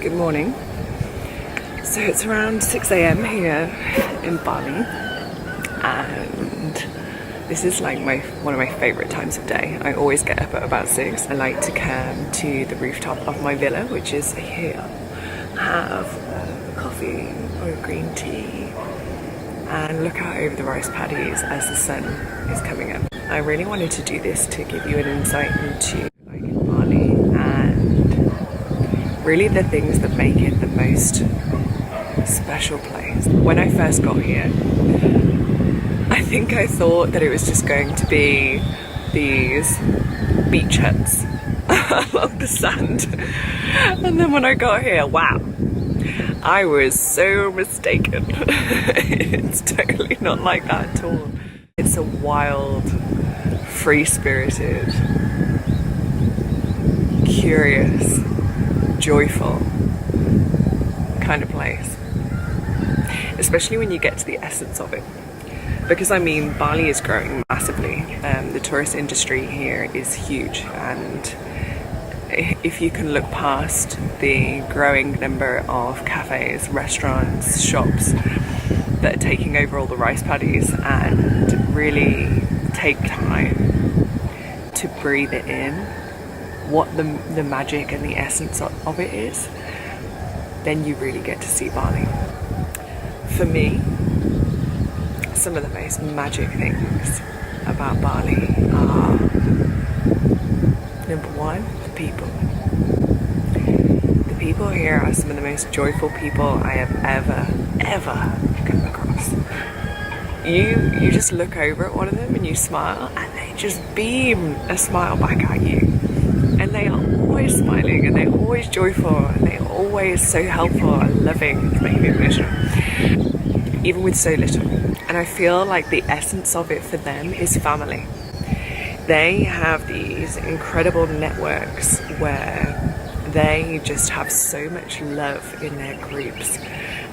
Good morning. So it's around 6 a.m. here in Bali, and this is like one of my favourite times of day. I always get up at about 6. I like to come to the rooftop of my villa, which is here, have coffee or green tea, and look out over the rice paddies as the sun is coming up. I really wanted to do this to give you an insight into like Bali and really the things that make it the most special place. When I first got here, I think I thought that it was just going to be these beach huts along the sand, and then when I got here, wow, I was so mistaken. It's totally not like that at all. It's a wild, free-spirited, curious, joyful kind of place, especially when you get to the essence of it. Because I mean, Bali is growing massively. The tourist industry here is huge, and if you can look past the growing number of cafes, restaurants, shops that are taking over all the rice paddies and really take time to breathe it in, what the magic and the essence of it is, then you really get to see Bali. For me, some of the most magic things about Bali are, number one, the people. The people here are some of the most joyful people I have ever come across. You just look over at one of them and you smile, and they just beam a smile back at you. And they are always smiling, and they're always joyful, and they're always so helpful and loving. It's making me emotional, even with so little. And I feel like the essence of it for them is family. They have these incredible networks where they just have so much love in their groups.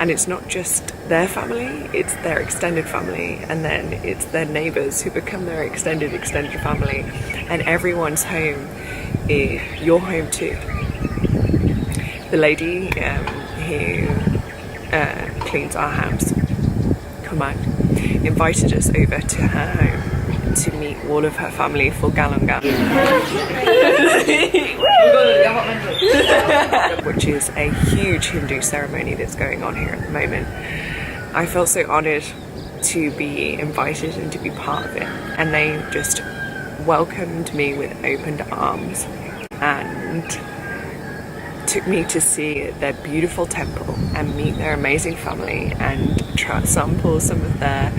And it's not just their family, it's their extended family, and then it's their neighbours who become their extended family. And everyone's home is your home too. The lady who cleans our house, Kumang, invited us over to her home to meet all of her family for Galungan, which is a huge Hindu ceremony that's going on here at the moment. I felt so honoured to be invited and to be part of it, and they just welcomed me with open arms and took me to see their beautiful temple and meet their amazing family and sample some of their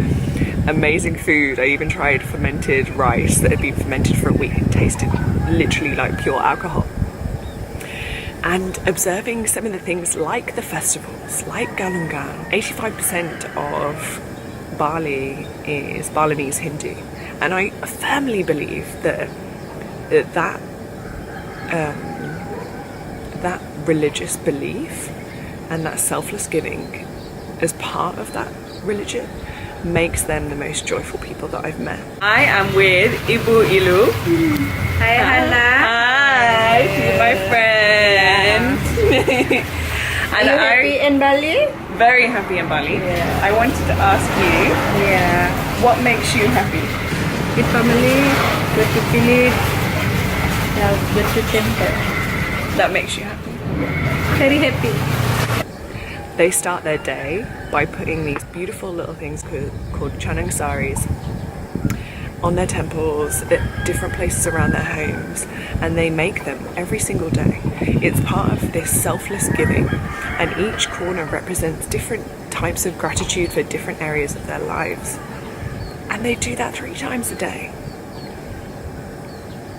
amazing food. I even tried fermented rice that had been fermented for a week and tasted literally like pure alcohol. And observing some of the things like the festivals, like Galungan. 85% of Bali is Balinese Hindu, and I firmly believe that that religious belief and that selfless giving as part of that religion makes them the most joyful people that I've met. I am with Ibu Ilu. Hi, Hannah. Hi, she's my friend. Are you happy in Bali? Very happy in Bali. Yeah. I wanted to ask you, what makes you happy? With family, good to feel it, good to temper. That makes you happy? Very happy. They start their day by putting these beautiful little things called chanang saris on their temples at different places around their homes, and they make them every single day. It's part of this selfless giving, and each corner represents different types of gratitude for different areas of their lives, and they do that 3 times a day.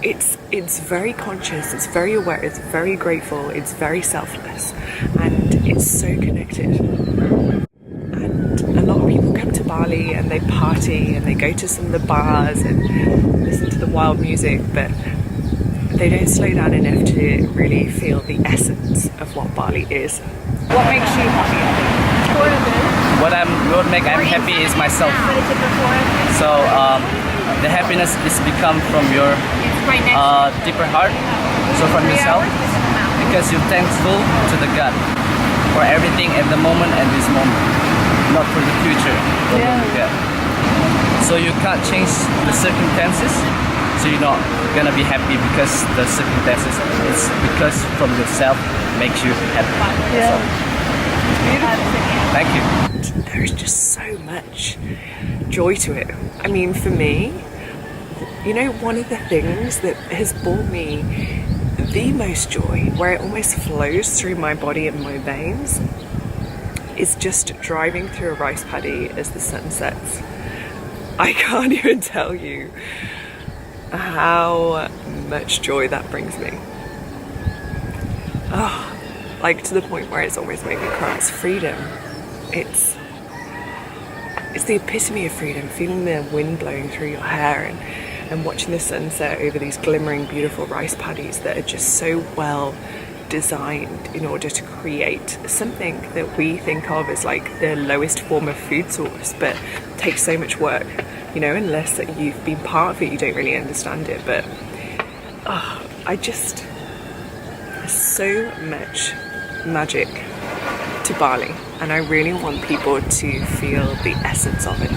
It's very conscious, it's very aware, it's very grateful, it's very selfless, and it's so connected. And a lot of people come to Bali and they party and they go to some of the bars and listen to the wild music, but they don't slow down enough to really feel the essence of what Bali is. What makes you happy? What make I'm happy is myself. So the happiness is become from your deeper heart, so from yourself. because you're thankful to the God for everything at the moment and this moment, not for the future. What will you get? So you can't change the circumstances, so you're not gonna be happy because the circumstances. It's because from yourself makes you happy. Yeah. Thank you. There's just so much joy to it. I mean, for me, you know, one of the things that has brought me the most joy, where it almost flows through my body and my veins, is just driving through a rice paddy as the sun sets. I can't even tell you how much joy that brings me. Oh, like to the point where it's almost made me cry. It's freedom. It's the epitome of freedom, feeling the wind blowing through your hair and watching the sunset over these glimmering, beautiful rice paddies that are just so well designed in order to create something that we think of as like the lowest form of food source, but takes so much work, you know, unless that you've been part of it, you don't really understand it. But there's so much magic to Bali, and I really want people to feel the essence of it,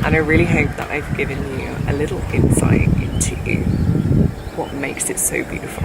and I really hope that I've given you a little insight into what makes it so beautiful.